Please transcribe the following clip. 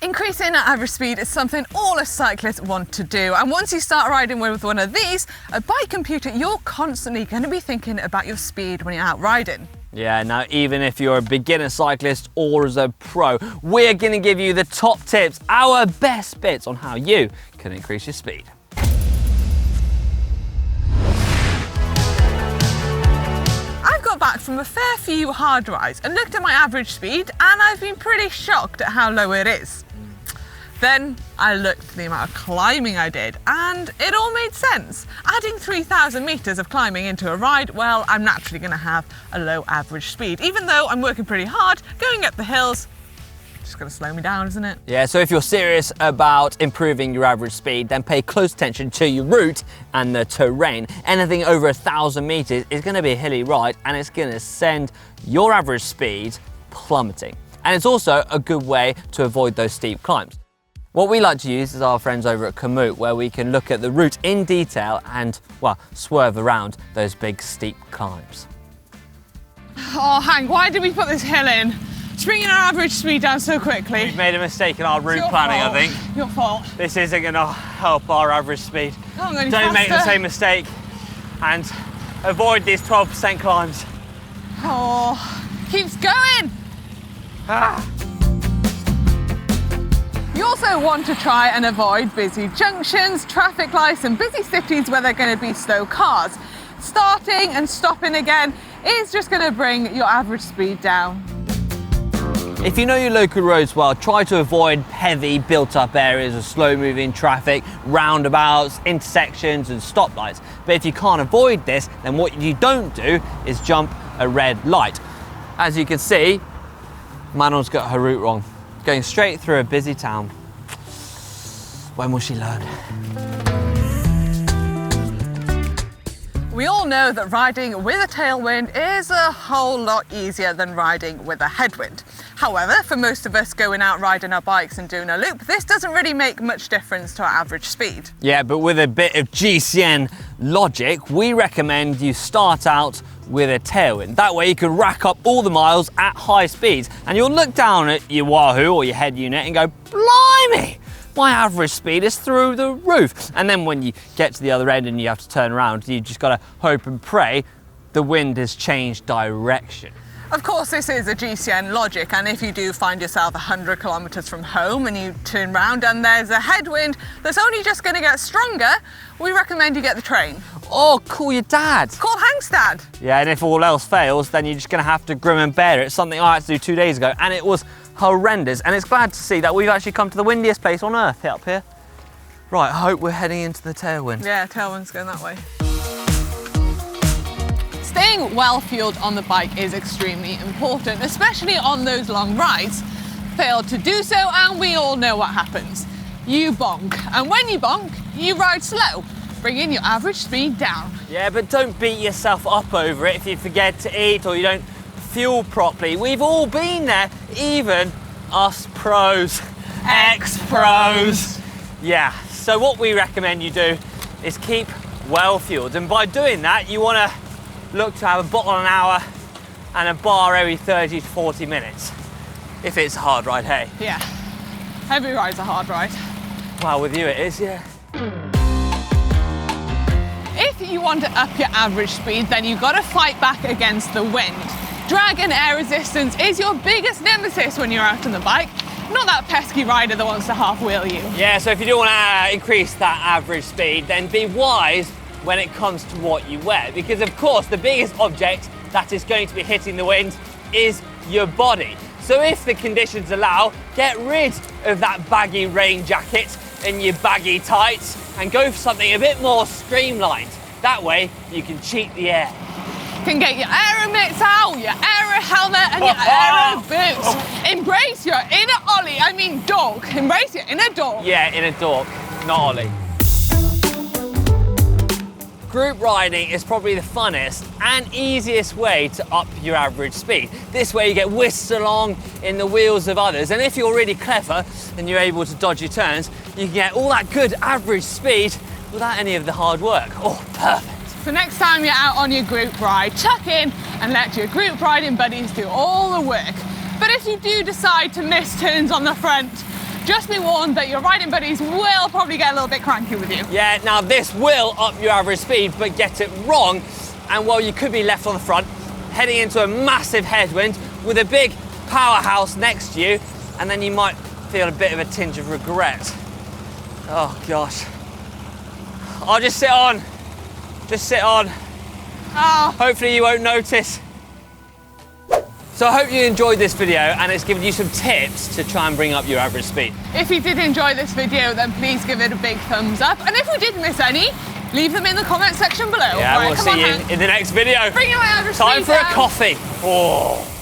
Increasing our average speed is something all us cyclists want to do, and once you start riding with one of these, a bike computer, you're constantly going to be thinking about your speed when you're out riding. Yeah, now even if you're a beginner cyclist or as a pro, we're going to give you the top tips, our best bits on how you can increase your speed. I've got back from a fair few hard rides and looked at my average speed, and I've been pretty shocked at how low it is. Then I looked at the amount of climbing I did, and it all made sense. Adding 3,000 meters of climbing into a ride, well, I'm naturally going to have a low average speed. Even though I'm working pretty hard, going up the hills, just going to slow me down, isn't it? Yeah, so if you're serious about improving your average speed, then pay close attention to your route and the terrain. Anything over 1,000 meters is going to be a hilly ride, and it's going to send your average speed plummeting. And it's also a good way to avoid those steep climbs. What we like to use is our friends over at Komoot, where we can look at the route in detail and, well, swerve around those big steep climbs. Oh, Hank, why did we put this hill in? It's bringing our average speed down so quickly. We've made a mistake in our route planning, I think. Your fault. This isn't going to help our average speed. Don't make the same mistake and avoid these 12% climbs. Oh, keeps going. Ah. You also want to try and avoid busy junctions, traffic lights and busy cities where there are going to be slow cars. Starting and stopping again is just going to bring your average speed down. If you know your local roads well, try to avoid heavy built-up areas of slow-moving traffic, roundabouts, intersections and stoplights. But if you can't avoid this, then what you don't do is jump a red light. As you can see, Manon's got her route wrong. Going straight through a busy town. When will she learn? We all know that riding with a tailwind is a whole lot easier than riding with a headwind. However, for most of us going out riding our bikes and doing a loop, this doesn't really make much difference to our average speed. Yeah, but with a bit of GCN logic, we recommend you start out with a tailwind. That way you can rack up all the miles at high speeds, and you'll look down at your Wahoo or your head unit and go, blimey, my average speed is through the roof. And then when you get to the other end and you have to turn around, you just gotta hope and pray the wind has changed direction. Of course, this is a GCN logic, and if you do find yourself 100 kilometers from home and you turn round and there's a headwind that's only just going to get stronger, we recommend you get the train. Oh, call your dad. Call Hank's dad. Yeah, and if all else fails, then you're just going to have to grim and bear it. Something I had to do 2 days ago, and it was horrendous. And it's glad to see that we've actually come to the windiest place on earth up here. Right, I hope we're heading into the tailwind. Yeah, tailwind's going that way. Staying well fueled on the bike is extremely important, especially on those long rides. Fail to do so and we all know what happens. You bonk, and when you bonk, you ride slow, bringing your average speed down. Yeah, but don't beat yourself up over it if you forget to eat or you don't fuel properly. We've all been there, even us pros, ex-pros. Yeah, so what we recommend you do is keep well fueled, and by doing that, you want to look to have a bottle an hour and a bar every 30 to 40 minutes. If it's a hard ride, hey? Yeah, every ride's a hard ride. Well, with you it is, yeah. If you want to up your average speed, then you've got to fight back against the wind. Drag and air resistance is your biggest nemesis when you're out on the bike, not that pesky rider that wants to half-wheel you. Yeah, so if you do want to increase that average speed, then be wise when it comes to what you wear, because of course the biggest object that is going to be hitting the wind is your body. So if the conditions allow, get rid of that baggy rain jacket and your baggy tights and go for something a bit more streamlined. That way you can cheat the air. You can get your aero mitts out, your aero helmet and your aero boots. Embrace your inner Ollie, I mean dog. Embrace your inner dog. Yeah, inner dog, not Ollie. Group riding is probably the funnest and easiest way to up your average speed. This way you get whisked along in the wheels of others, and if you're really clever and you're able to dodge your turns, you can get all that good average speed without any of the hard work. Oh, perfect. So next time you're out on your group ride, tuck in and let your group riding buddies do all the work. But if you do decide to miss turns on the front, just be warned that your riding buddies will probably get a little bit cranky with you. Yeah, now this will up your average speed, but get it wrong, and well, you could be left on the front, heading into a massive headwind with a big powerhouse next to you, and then you might feel a bit of a tinge of regret. Oh gosh. I'll just sit on. Just sit on. Oh. Hopefully you won't notice. So I hope you enjoyed this video and it's given you some tips to try and bring up your average speed. If you did enjoy this video, then please give it a big thumbs up. And if we did miss any, leave them in the comment section below. Yeah, right, we'll see you in the next video. Bring your average speed Time for down. a coffee. Oh.